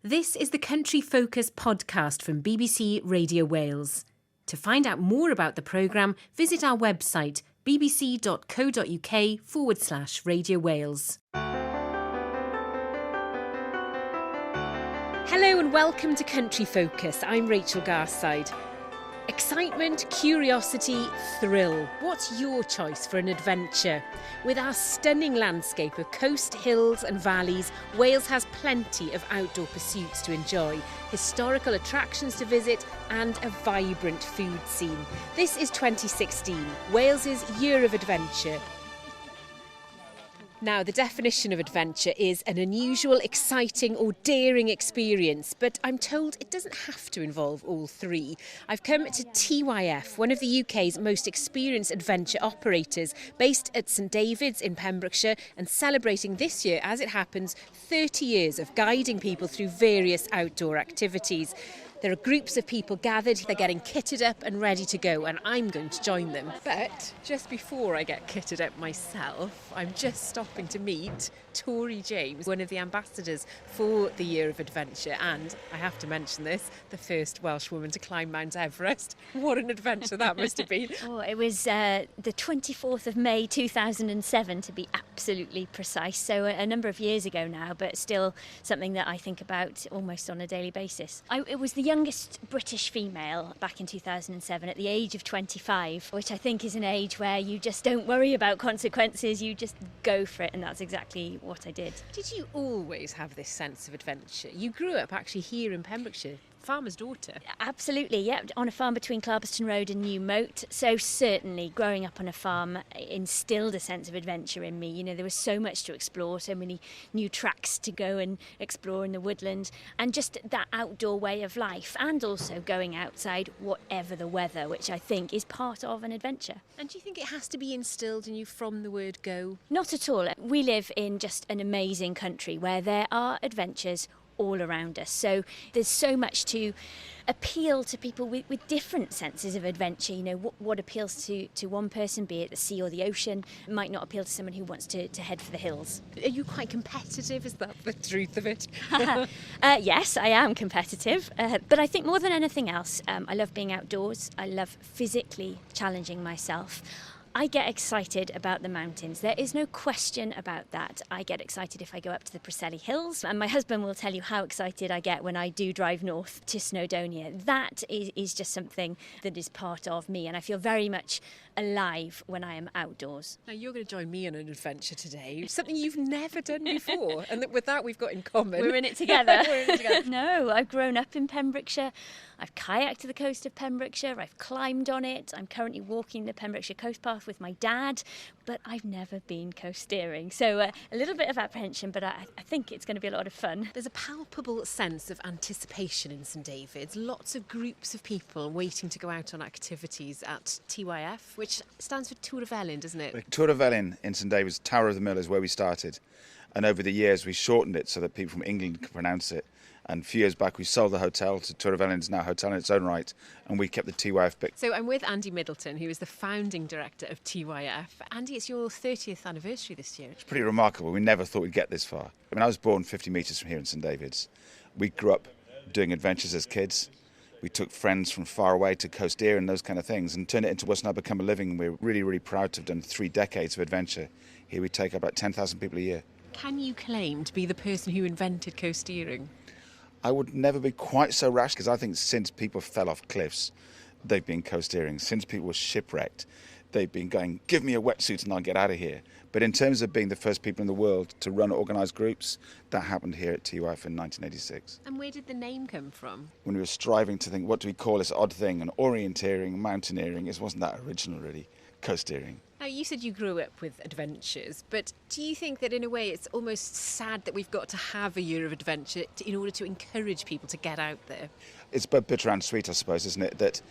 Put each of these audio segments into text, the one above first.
This is the Country Focus podcast from BBC Radio Wales. To find out more about the programme, visit our website bbc.co.uk/Radio Wales. Hello and welcome to Country Focus. I'm Rachael Garside. Excitement, curiosity, thrill. What's your choice for an adventure? With our stunning landscape of coast, hills and valleys, Wales has plenty of outdoor pursuits to enjoy, historical attractions to visit and a vibrant food scene. This is 2016, Wales's Year of Adventure. Now, the definition of adventure is an unusual, exciting or daring experience, but I'm told it doesn't have to involve all three. I've come to TYF, one of the UK's most experienced adventure operators, based at St David's in Pembrokeshire and celebrating this year, as it happens, 30 years of guiding people through various outdoor activities. There are groups of people gathered, they're getting kitted up and ready to go, and I'm going to join them. But just before I get kitted up myself, I'm just stopping to meet Tori Jay, one of the ambassadors for the Year of Adventure, and I have to mention this, the first Welsh woman to climb Mount Everest. What an adventure that must have been. Oh, it was the 24th of May 2007 to be absolutely precise, so a number of years ago now, but still something that I think about almost on a daily basis. It was the youngest British female back in 2007 at the age of 25, which I think is an age where you just don't worry about consequences, you just go for it, and that's exactly what I did. Did you always have this sense of adventure? You grew up actually here in Pembrokeshire, farmer's daughter. Absolutely, yeah, on a farm between Clarbeston Road and New Moat. So certainly growing up on a farm instilled a sense of adventure in me. You know, there was so much to explore, so many new tracks to go and explore in the woodland, and just that outdoor way of life, and also going outside whatever the weather, which I think is part of an adventure. And do you think it has to be instilled in you from the word go? Not at all. We live in just an amazing country where there are adventures all around us. So there's so much to appeal to people with different senses of adventure. You know, what appeals to one person, be it the sea or the ocean, might not appeal to someone who wants to head for the hills. Are you quite competitive? Is that the truth of it? Yes, I am competitive. But I think more than anything else, I love being outdoors. I love physically challenging myself. I get excited about the mountains. There is no question about that. I get excited if I go up to the Preseli Hills, and my husband will tell you how excited I get when I do drive north to Snowdonia. That is just something that is part of me, and I feel very much alive when I am outdoors. Now, you're going to join me on an adventure today, something you've never done before, and with that we've got in common. We're in it together. No, I've grown up in Pembrokeshire. I've kayaked to the coast of Pembrokeshire. I've climbed on it. I'm currently walking the Pembrokeshire Coast Path with my dad, but I've never been coasteering. So a little bit of apprehension, but I think it's going to be a lot of fun. There's a palpable sense of anticipation in St David's. Lots of groups of people waiting to go out on activities at TYF, which stands for Tour of Ellyn, doesn't it? Tour of Ellyn in St David's, Tower of the Mill is where we started. And over the years we shortened it so that people from England could pronounce it. And a few years back we sold the hotel to Tour of Ellyn, is now a hotel in its own right, and we kept the TYF bit. So I'm with Andy Middleton, who is the founding director of TYF. Andy, it's your 30th anniversary this year. It's pretty remarkable. We never thought we'd get this far. I mean, I was born 50 metres from here in St David's. We grew up doing adventures as kids. We took friends from far away to coasteer and those kind of things and turned it into what's now become a living. We're really, really proud to have done 3 decades of adventure. Here we take about 10,000 people a year. Can you claim to be the person who invented coasteering? I would never be quite so rash, because I think since people fell off cliffs, they've been coasteering. Since people were shipwrecked, they've been going, give me a wetsuit and I'll get out of here. But in terms of being the first people in the world to run organised groups, that happened here at TYF in 1986. And where did the name come from? When we were striving to think, what do we call this odd thing? And orienteering, mountaineering, it wasn't that original really, coasteering. Now, you said you grew up with adventures, but do you think that in a way it's almost sad that we've got to have a year of adventure in order to encourage people to get out there? It's both bitter and sweet, I suppose, isn't it? That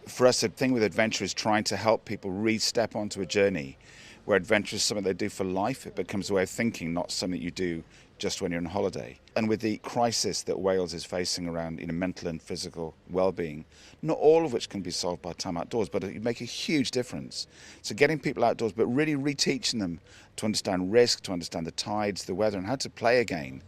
for us, the thing with adventure is trying to help people re-step onto a journey where adventure is something they do for life. It becomes a way of thinking, not something you do just when you're on holiday. And with the crisis that Wales is facing around mental and physical well-being, not all of which can be solved by time outdoors, but it make a huge difference. So getting people outdoors, but really reteaching them to understand risk, to understand the tides, the weather, and how to play again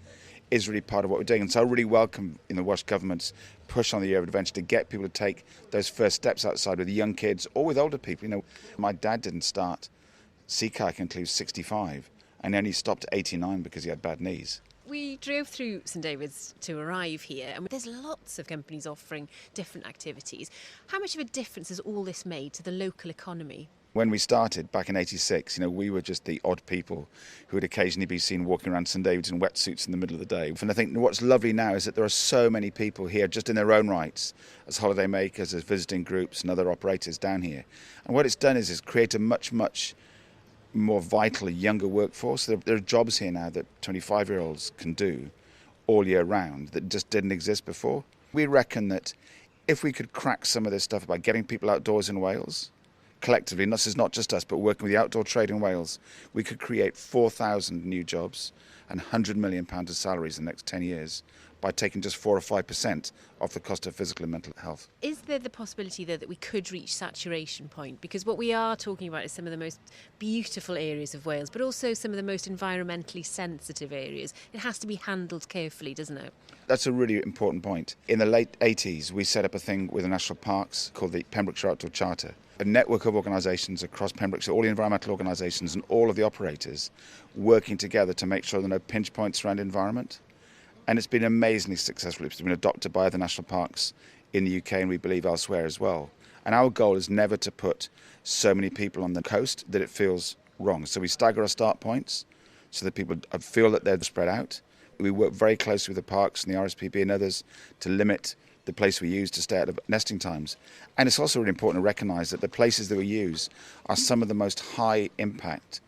is really part of what we're doing. And so I really welcome the Welsh Government's push on the Year of Adventure to get people to take those first steps outside with young kids or with older people. My dad didn't start sea kayaking until he was 65 and only stopped at 89 because he had bad knees. We drove through St David's to arrive here, and there's lots of companies offering different activities. How much of a difference has all this made to the local economy? When we started back in 86, we were just the odd people who would occasionally be seen walking around St David's in wetsuits in the middle of the day. And I think what's lovely now is that there are so many people here just in their own rights as holiday makers, as visiting groups and other operators down here. And what it's done is create a much, much more vital, younger workforce. There are jobs here now that 25-year-olds can do all year round that just didn't exist before. We reckon that if we could crack some of this stuff about getting people outdoors in Wales, collectively, and this is not just us, but working with the outdoor trade in Wales, we could create 4,000 new jobs and £100 million of salaries in the next 10 years by taking just 4 or 5% off the cost of physical and mental health. Is there the possibility, though, that we could reach saturation point? Because what we are talking about is some of the most beautiful areas of Wales, but also some of the most environmentally sensitive areas. It has to be handled carefully, doesn't it? That's a really important point. In the late 80s, we set up a thing with the national parks called the Pembrokeshire Outdoor Charter, a network of organisations across Pembrokeshire, all the environmental organisations and all of the operators working together to make sure there are no pinch points around environment. And it's been amazingly successful. It's been adopted by other national parks in the UK and we believe elsewhere as well. And our goal is never to put so many people on the coast that it feels wrong. So we stagger our start points so that people feel that they're spread out. We work very closely with the parks and the RSPB and others to limit the place we use to stay out of nesting times. And it's also really important to recognise that the places that we use are some of the most high impact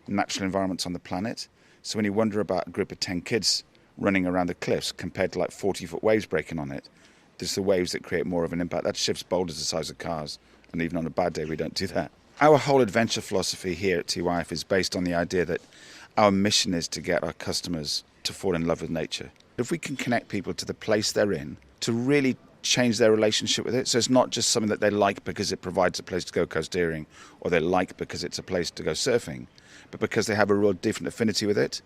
natural environments on the planet. So when you wonder about a group of 10 kids running around the cliffs compared to 40-foot waves breaking on it, there's the waves that create more of an impact. That shifts boulders the size of cars, and even on a bad day we don't do that. Our whole adventure philosophy here at TYF is based on the idea that our mission is to get our customers to fall in love with nature. If we can connect people to the place they're in, to really change their relationship with it, so it's not just something that they like because it provides a place to go coasteering, or they like because it's a place to go surfing, but because they have a real different affinity with it,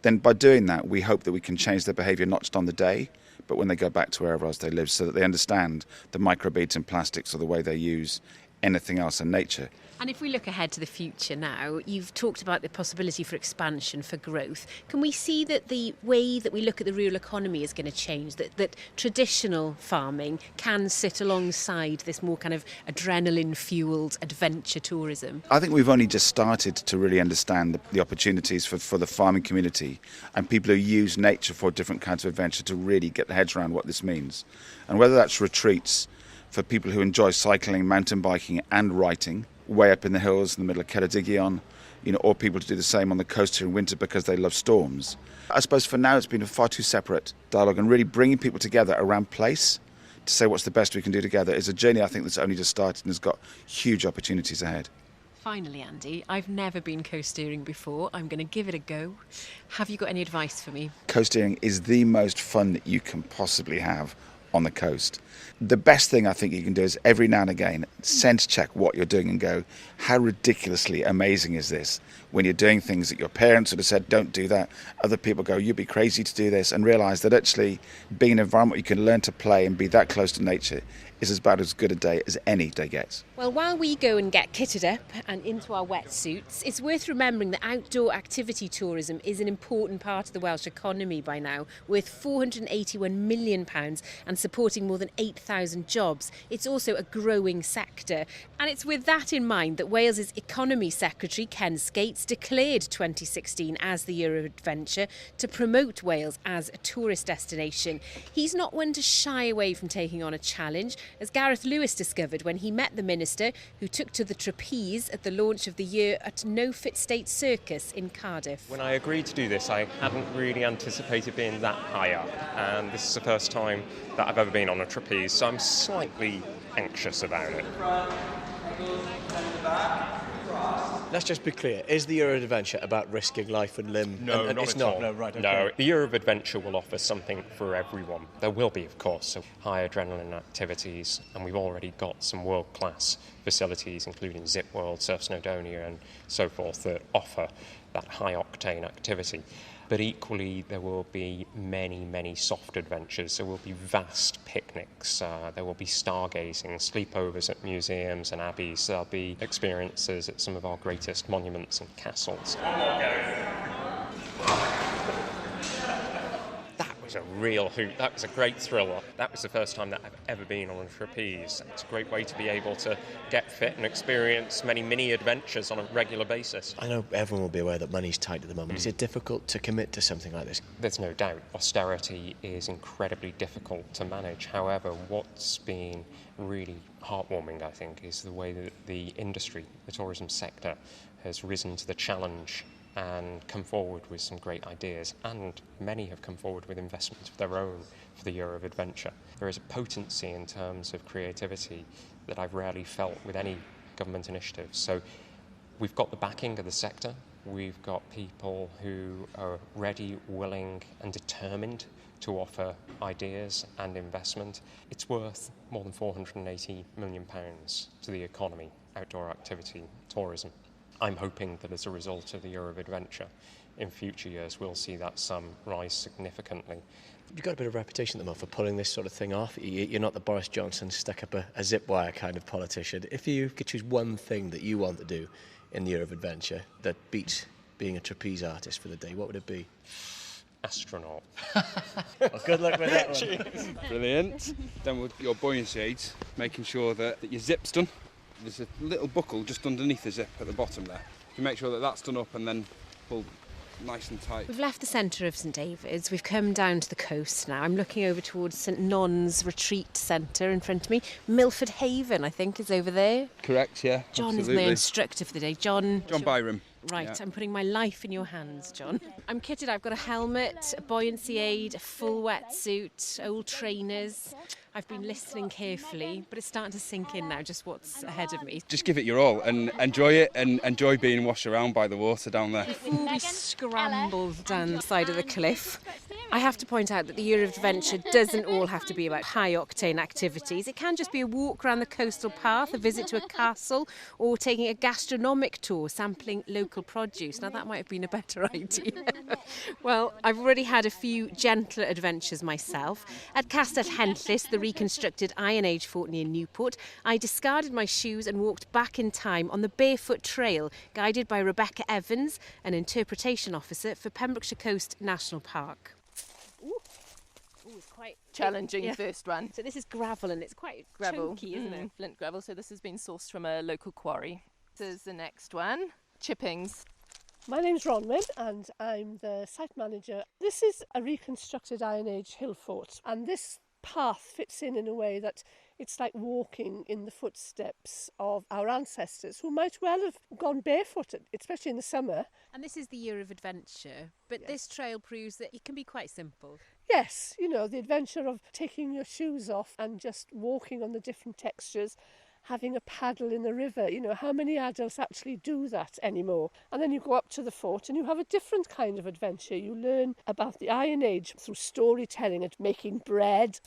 then by doing that, we hope that we can change their behaviour not just on the day, but when they go back to wherever else they live, so that they understand the microbeads in plastics or the way they use anything else in nature. And if we look ahead to the future now, you've talked about the possibility for expansion, for growth. Can we see that the way that we look at the rural economy is going to change, that traditional farming can sit alongside this more kind of adrenaline-fuelled adventure tourism? I think we've only just started to really understand the opportunities for the farming community and people who use nature for different kinds of adventure to really get their heads around what this means. And whether that's retreats for people who enjoy cycling, mountain biking and writing, way up in the hills in the middle of Ceredigion, or people to do the same on the coast here in winter because they love storms. I suppose for now it's been a far too separate dialogue, and really bringing people together around place to say what's the best we can do together is a journey I think that's only just started and has got huge opportunities ahead. Finally, Andy, I've never been coasteering before. I'm going to give it a go. Have you got any advice for me? Coasteering is the most fun that you can possibly have on the coast. The best thing I think you can do is every now and again sense check what you're doing and go, how ridiculously amazing is this? When you're doing things that your parents would have said, don't do that. Other people go, you'd be crazy to do this, and realise that actually being an environment where you can learn to play and be that close to nature is about as good a day as any day gets. Well, while we go and get kitted up and into our wetsuits, it's worth remembering that outdoor activity tourism is an important part of the Welsh economy by now, worth £481 million and supporting more than 8,000 jobs. It's also a growing sector. And it's with that in mind that Wales's Economy Secretary, Ken Skates, declared 2016 as the Year of Adventure to promote Wales as a tourist destination. He's not one to shy away from taking on a challenge, as Gareth Lewis discovered when he met the minister who took to the trapeze at the launch of the year at No Fit State Circus in Cardiff. When I agreed to do this, I hadn't really anticipated being that high up, and this is the first time that I've ever been on a trapeze, so I'm slightly anxious about it. Let's just be clear, is the Year of Adventure about risking life and limb? No, and not it's at not. all. No, right, okay. No, the Year of Adventure will offer something for everyone. There will be, of course, some high adrenaline activities, and we've already got some world-class facilities, including Zip World, Surf Snowdonia, and so forth, that offer that high-octane activity. But equally, there will be many, many soft adventures. There will be vast picnics. There will be stargazing, sleepovers at museums and abbeys. There'll be experiences at some of our greatest monuments and castles. That was a real hoot. That was a great thriller. That was the first time that I've ever been on a trapeze. It's a great way to be able to get fit and experience many mini adventures on a regular basis. I know everyone will be aware that money's tight at the moment. Is it difficult to commit to something like this? There's no doubt austerity is incredibly difficult to manage. However, what's been really heartwarming, I think, is the way that the industry, the tourism sector, has risen to the challenge and come forward with some great ideas, and many have come forward with investments of their own for the Year of Adventure. There is a potency in terms of creativity that I've rarely felt with any government initiative. So we've got the backing of the sector, we've got people who are ready, willing and determined to offer ideas and investment. It's worth more than £480 million to the economy, outdoor activity, tourism. I'm hoping that as a result of the Year of Adventure, in future years we'll see that sum rise significantly. You've got a bit of reputation at the moment for pulling this sort of thing off. You're not the Boris Johnson stuck up a zip wire kind of politician. If you could choose one thing that you want to do in the Year of Adventure that beats being a trapeze artist for the day, what would it be? Astronaut. Well, good luck with that one. Brilliant. Then with your buoyancy aids, making sure that your zip's done. There's a little buckle just underneath the zip at the bottom there. You make sure that that's done up and then pull nice and tight. We've left the centre of St David's. We've come down to the coast now. I'm looking over towards St Non's Retreat Centre in front of me. Milford Haven, I think, is over there. Correct, yeah. John absolutely. is my instructor for the day. John Byram. Right, Yeah. I'm putting my life in your hands, John. I'm kitted. I've got a helmet, a buoyancy aid, a full wetsuit, old trainers. I've been listening carefully, but it's starting to sink in now, just what's ahead of me. Just give it your all and enjoy it and enjoy being washed around by the water down there. Before we scramble down the side of the cliff, I have to point out that the Year of Adventure doesn't all have to be about high-octane activities. It can just be a walk around the coastal path, a visit to a castle, or taking a gastronomic tour, sampling local produce. Now, that might have been a better idea. Well, I've already had a few gentler adventures myself. At Castell Henllys, the reconstructed Iron Age fort near Newport, I discarded my shoes and walked back in time on the Barefoot Trail, guided by Rebecca Evans, an interpretation officer for Pembrokeshire Coast National Park. Ooh, it's quite challenging first one. So this is gravel and it's quite Gravel, chunky, isn't it? Flint gravel. So this has been sourced from a local quarry. This is the next one. Chippings. My name's Ronwyn and I'm the site manager. This is a reconstructed Iron Age hill fort, and this path fits in a way that it's like walking in the footsteps of our ancestors who might well have gone barefooted, especially in the summer. And this is the Year of Adventure, but this trail proves that it can be quite simple. Yes, you know, the adventure of taking your shoes off and just walking on the different textures, having a paddle in the river. You know, how many adults actually do that anymore? And then you go up to the fort and you have a different kind of adventure. You learn about the Iron Age through storytelling and making bread.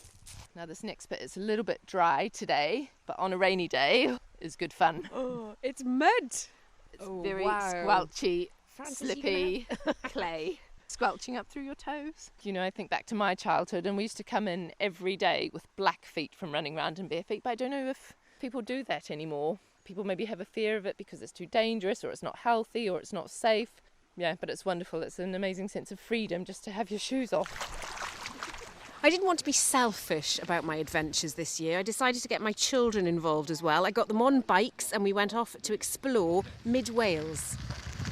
Now this next bit is a little bit dry today, but on a rainy day is good fun. Oh, it's mud. It's very squelchy, slippy clay. Squelching up through your toes. You know, I think back to my childhood and we used to come in every day with black feet from running around in bare feet, but I don't know if people do that anymore. People maybe have a fear of it because it's too dangerous or it's not healthy or it's not safe. Yeah, but it's wonderful. It's an amazing sense of freedom just to have your shoes off. I didn't want to be selfish about my adventures this year. I decided to get my children involved as well. I got them on bikes and we went off to explore mid-Wales.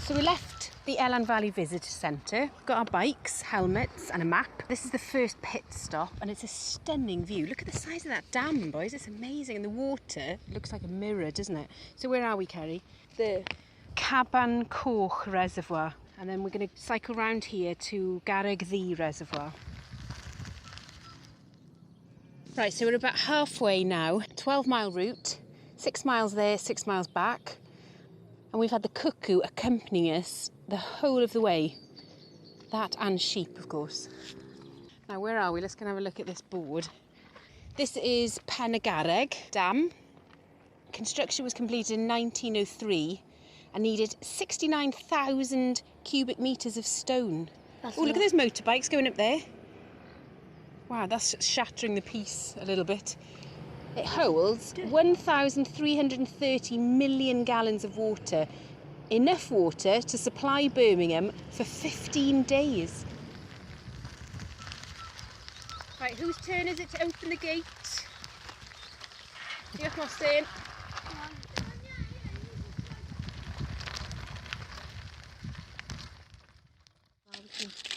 So we left the Elan Valley Visitor Centre. We've got our bikes, helmets and a map. This is the first pit stop and it's a stunning view. Look at the size of that dam, boys. It's amazing. And the water looks like a mirror, doesn't it? So where are we, Kerry? There. Caban Coch Reservoir. And then we're going to cycle round here to Garreg Ddu Reservoir. Right, so we're about halfway now. 12-mile route, 6 miles there, 6 miles back. And we've had the cuckoo accompanying us the whole of the way. That and sheep, of course. Now, where are we? Let's go and have a look at this board. This is Pen y Garreg Dam. Construction was completed in 1903 and needed 69,000 cubic metres of stone. Oh, look at those motorbikes going up there. Wow, that's shattering the peace a little bit. It holds 1,330 million gallons of water. Enough water to supply Birmingham for 15 days. Right, whose turn is it to open the gate? Diolch Mostyn. I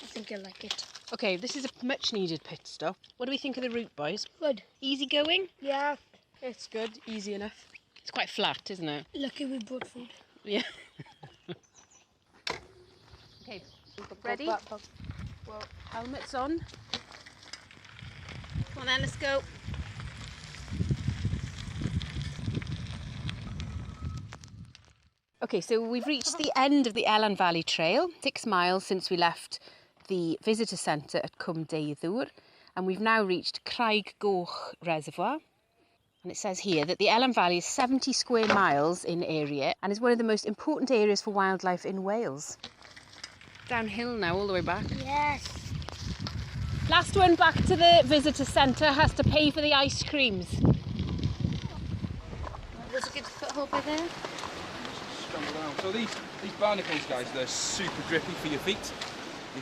think I like it. Okay, this is a much needed pit stop. What do we think of the route, boys? Good. Easy going? Yeah. It's good, easy enough. It's quite flat, isn't it? Lucky we brought food. Yeah. Okay, ready? Well, helmets on. Come on then, let's go. Okay, so we've reached the end of the Elan Valley Trail, 6 miles since we left the visitor centre at Cwm Deiddwr, and we've now reached Craig Goch Reservoir. And it says here that the Elan Valley is 70 square miles in area and is one of the most important areas for wildlife in Wales. Downhill now, all the way back. Yes. Last one back to the visitor centre has to pay for the ice creams. There's a good foothold by there. So these barnacles, guys, they're super grippy for your feet.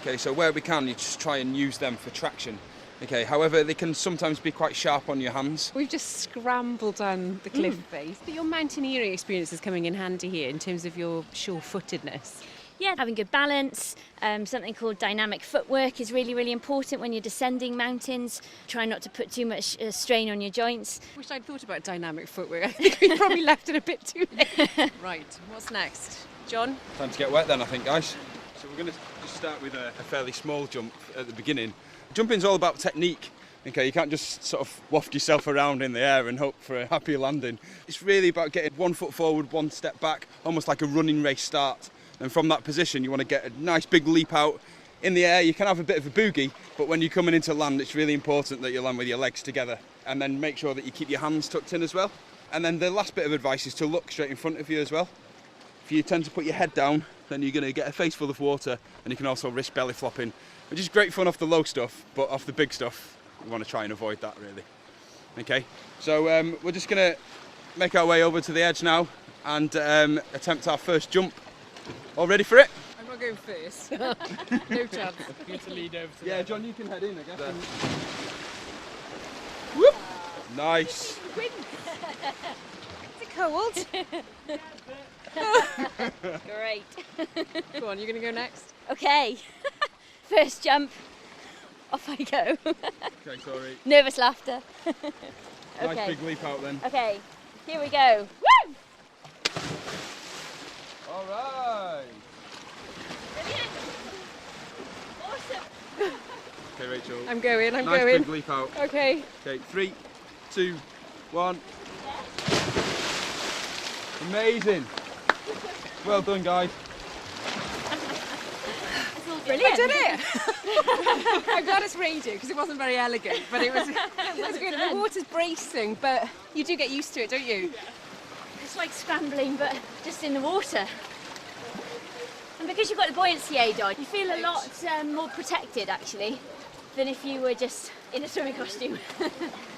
Okay, so where we can, you just try and use them for traction. Okay, however, they can sometimes be quite sharp on your hands. We've just scrambled down the cliff face. But your mountaineering experience is coming in handy here in terms of your sure-footedness. Yeah, having good balance, something called dynamic footwork is really, really important when you're descending mountains. Try not to put too much strain on your joints. Wish I'd thought about dynamic footwork. I think we probably left it a bit too late. Right, what's next? John? Time to get wet then, I think, guys. So we're going to just start with a fairly small jump at the beginning. Jumping's all about technique. Okay, you can't just sort of waft yourself around in the air and hope for a happy landing. It's really about getting 1 foot forward, 1 step back, almost like a running race start. And from that position, you want to get a nice big leap out in the air. You can have a bit of a boogie, but when you're coming into land, it's really important that you land with your legs together. And then make sure that you keep your hands tucked in as well. And then the last bit of advice is to look straight in front of you as well. If you tend to put your head down, then you're going to get a face full of water, and you can also risk belly flopping, which is great fun off the low stuff, but off the big stuff, we want to try and avoid that, really. Okay, so we're just going to make our way over to the edge now and attempt our first jump. All ready for it? I'm not going first. No chance. You to lead over to yeah, John, you can head in, I guess. Whoop! Nice. Is it cold? Great. Go on, you're going to go next? Okay, first jump, off I go. Okay, sorry. Nervous laughter. Nice big leap out then. Okay, here we go. Woo! All right. Brilliant. Awesome. Okay, Rachel. I'm going. Nice big leap out. Okay. Okay, 3, 2, 1. Amazing. Well done, guys. Brilliant. I did it. I'm glad it's radio because it wasn't very elegant, but it was good. The water's bracing, but you do get used to it, don't you? It's like scrambling, but just in the water. And because you've got the buoyancy aid on, you feel a lot more protected, actually, than if you were just in a swimming costume.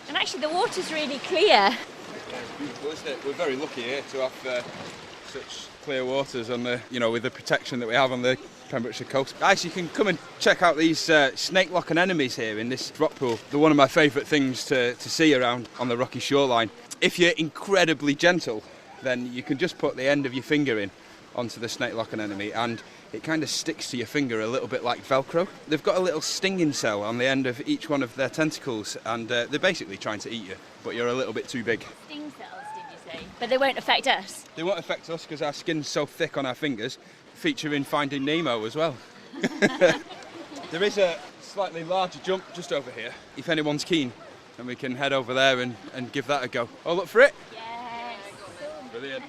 And actually, the water's really clear. It's beautiful, isn't it? We're very lucky here to have such clear waters on the, with the protection that we have on the Pembrokeshire coast. Guys, you can come and check out these snake lock anemones here in this drop pool. They're one of my favourite things to see around on the rocky shoreline. If you're incredibly gentle, then you can just put the end of your finger in onto the snake lock anemone and it kind of sticks to your finger a little bit like Velcro. They've got a little stinging cell on the end of each one of their tentacles and they're basically trying to eat you, but you're a little bit too big. Sting cells, did you say? But they won't affect us? They won't affect us because our skin's so thick on our fingers, featuring Finding Nemo as well. There is a slightly larger jump just over here, if anyone's keen, and we can head over there and give that a go. All up for it? Yes. Brilliant.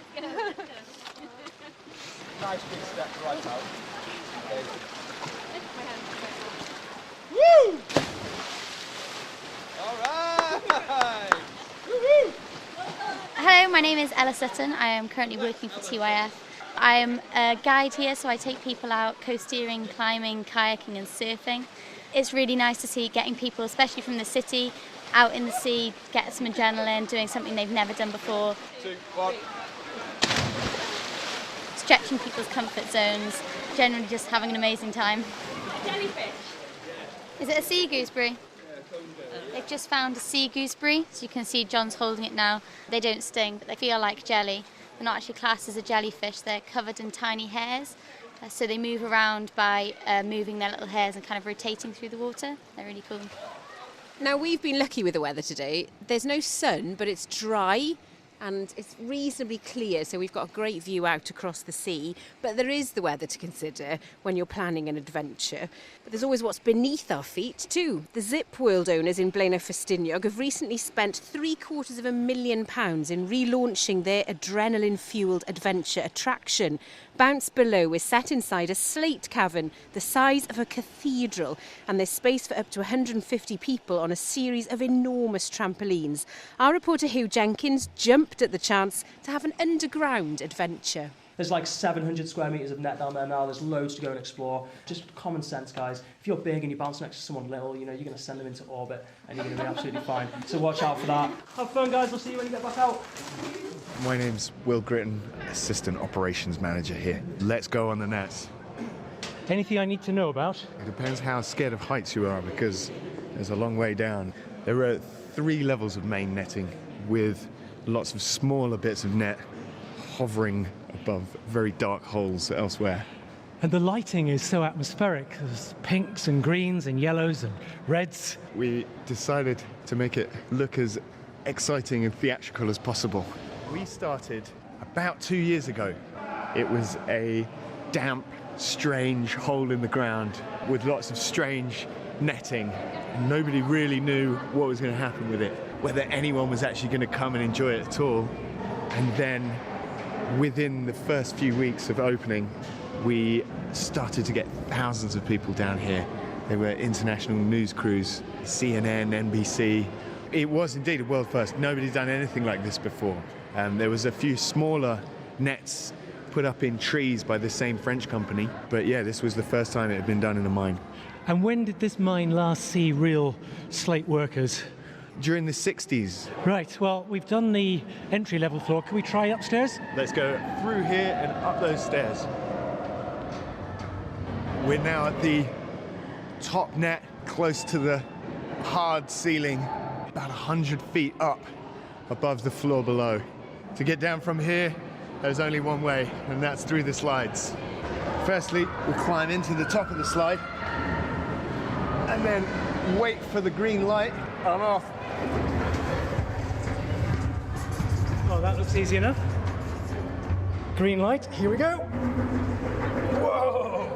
Nice big step right out. Okay. Woo! All right! Woo-hoo! Hello, my name is Ella Sutton. I am currently working for TYF. I'm a guide here, so I take people out coasteering, climbing, kayaking and surfing. It's really nice to see getting people, especially from the city, out in the sea, get some adrenaline, doing something they've never done before. 2, 1. Stretching people's comfort zones, generally just having an amazing time. Jellyfish. Is it a sea gooseberry? They've just found a sea gooseberry, so you can see John's holding it now. They don't sting, but they feel like jelly. They're not actually classed as a jellyfish, they're covered in tiny hairs. So they move around by moving their little hairs and kind of rotating through the water. They're really cool. Now, we've been lucky with the weather today. There's no sun, but it's dry and it's reasonably clear, so we've got a great view out across the sea. But there is the weather to consider when you're planning an adventure. But there's always what's beneath our feet too. The Zip World owners in Blaenau-Ffestiniog have recently spent £750,000 in relaunching their adrenaline-fuelled adventure attraction. Bounce Below is set inside a slate cavern the size of a cathedral, and there's space for up to 150 people on a series of enormous trampolines. Our reporter Hugh Jenkins jumped at the chance to have an underground adventure. There's like 700 square metres of net down there now. There's loads to go and explore. Just common sense, guys. If you're big and you bounce next to someone little, you know, you're going to send them into orbit and you're going to be absolutely fine. So watch out for that. Have fun, guys. I'll see you when you get back out. My name's Will Gritton, Assistant Operations Manager here. Let's go on the nets. Anything I need to know about? It depends how scared of heights you are, because there's a long way down. There are 3 levels of main netting with lots of smaller bits of net hovering above very dark holes elsewhere. And the lighting is so atmospheric. There's pinks and greens and yellows and reds. We decided to make it look as exciting and theatrical as possible. We started about 2 years ago. It was a damp, strange hole in the ground with lots of strange netting. Nobody really knew what was going to happen with it, whether anyone was actually going to come and enjoy it at all. And then within the first few weeks of opening, we started to get thousands of people down here. There were international news crews, CNN, NBC. It was indeed a world first. Nobody'd done anything like this before. There was a few smaller nets put up in trees by the same French company. But yeah, this was the first time it had been done in a mine. And when did this mine last see real slate workers? During the 60s. Right, well, we've done the entry-level floor. Can we try upstairs? Let's go through here and up those stairs. We're now at the top net, close to the hard ceiling, about 100 feet up above the floor below. To get down from here, there's only one way, and that's through the slides. Firstly, we climb into the top of the slide, and then wait for the green light on off. Oh, that looks easy enough. Green light, here we go. Whoa!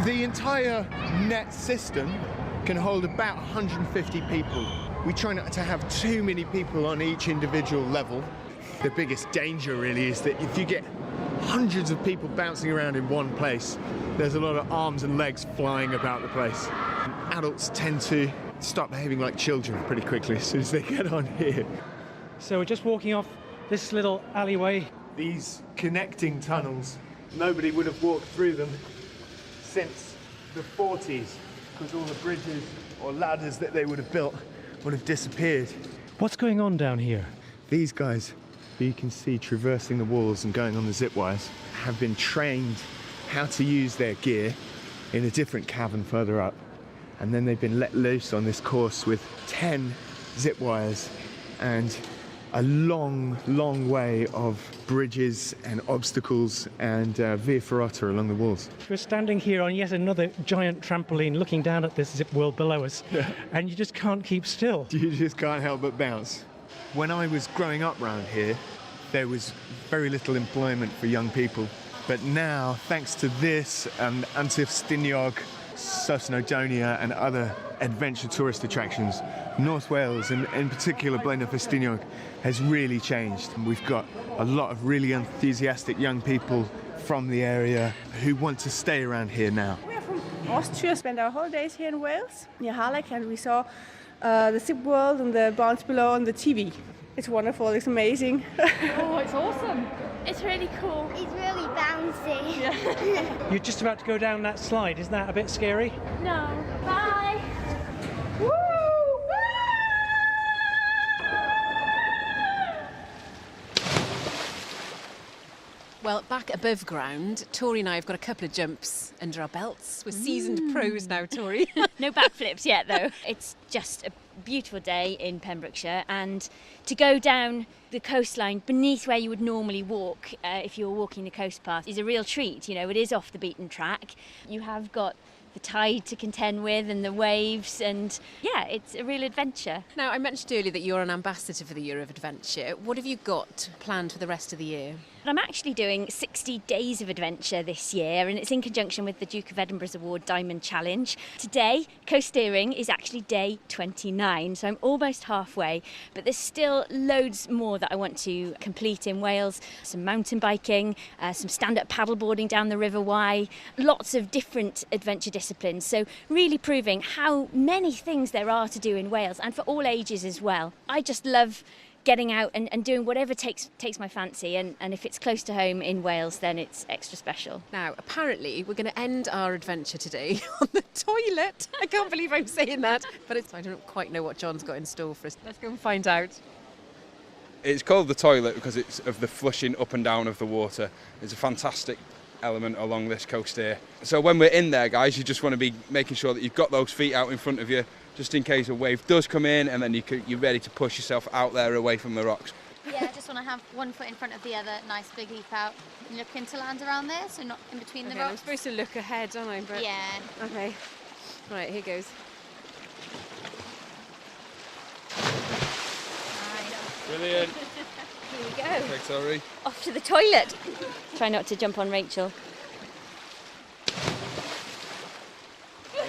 The entire net system can hold about 150 people. We try not to have too many people on each individual level. The biggest danger really is that if you get hundreds of people bouncing around in one place, there's a lot of arms and legs flying about the place. Adults tend to start behaving like children pretty quickly as soon as they get on here. So we're just walking off this little alleyway. These connecting tunnels, nobody would have walked through them since the 40s, because all the bridges or ladders that they would have built would have disappeared. What's going on down here? These guys, who you can see traversing the walls and going on the zip wires, have been trained how to use their gear in a different cavern further up. And then they've been let loose on this course with 10 zip wires and a long, long way of bridges and obstacles and via ferrata along the walls. We're standing here on yet another giant trampoline looking down at this zip world below us, and you just can't keep still. You just can't help but bounce. When I was growing up round here, there was very little employment for young people. But now, thanks to this and Untitled Chapter, Sutton and other adventure tourist attractions, North Wales, and in particular Blaenau-Ffestiniog, has really changed. We've got a lot of really enthusiastic young people from the area who want to stay around here now. We're from Austria, spent our holidays here in Wales, near Harlech, and we saw the Zip World and the Bounce Below on the TV. It's wonderful, it's amazing. Oh, it's awesome. It's really cool. It's really bouncy. You're just about to go down that slide. Isn't that a bit scary? No. Bye. Well, back above ground, Tori and I have got a couple of jumps under our belts. We're seasoned pros now, Tori. No backflips yet, though. It's just a beautiful day in Pembrokeshire, and to go down the coastline beneath where you would normally walk if you were walking the coast path is a real treat. You know, it is off the beaten track. You have got the tide to contend with and the waves, and yeah, it's a real adventure. Now, I mentioned earlier that you're an ambassador for the Year of Adventure. What have you got planned for the rest of the year? I'm actually doing 60 days of adventure this year, and it's in conjunction with the Duke of Edinburgh's Award Diamond Challenge. Today, coasteering is actually day 29, so I'm almost halfway, but there's still loads more that I want to complete in Wales. Some mountain biking, some stand-up paddleboarding down the River Wye, lots of different adventure disciplines, so really proving how many things there are to do in Wales, and for all ages as well. I just love getting out and doing whatever takes my fancy, and if it's close to home in Wales, then it's extra special. Now, apparently, we're going to end our adventure today on the toilet. I can't believe I'm saying that, but I don't quite know what John's got in store for us. Let's go and find out. It's called the toilet because it's of the flushing up and down of the water. It's a fantastic element along this coast here. So when we're in there, guys, you just want to be making sure that you've got those feet out in front of you, just in case a wave does come in, and then you're ready to push yourself out there away from the rocks. Yeah, I just want to have one foot in front of the other, nice big leap out, and looking to land around there, so not in between the I'm rocks. supposed to look ahead, aren't I? But Yeah. Okay. Right, here goes. Brilliant. Here we go. Thanks, Tori. Off to the toilet. Try not to jump on Rachael.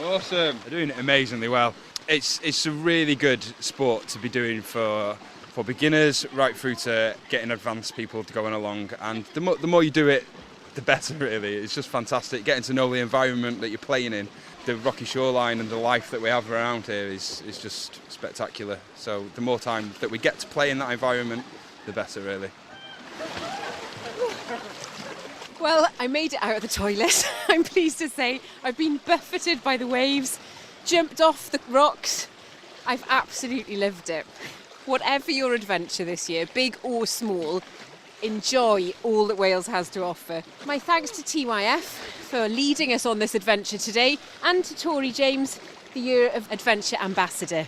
Awesome. They're doing it amazingly well. It's a really good sport to be doing for beginners right through to getting advanced people going along, and the more you do it, the better really. It's just fantastic getting to know the environment that you're playing in. The rocky shoreline and the life that we have around here is just spectacular. So the more time that we get to play in that environment, the better really. Well, I made it out of the toilet. I'm pleased to say I've been buffeted by the waves, jumped off the rocks. I've absolutely loved it. Whatever your adventure this year, big or small, enjoy all that Wales has to offer. My thanks to TYF for leading us on this adventure today, and to Tori James, the Year of Adventure Ambassador.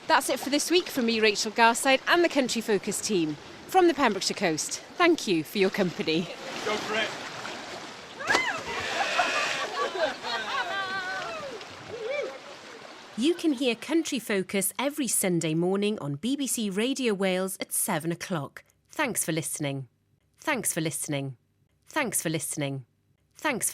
That's it for this week from me, Rachael Garside, and the Country Focus team from the Pembrokeshire coast. Thank you for your company. Go for it. You can hear Country Focus every Sunday morning on BBC Radio Wales at 7 o'clock. Thanks for listening. Thanks for listening. Thanks for listening. Thanks for listening.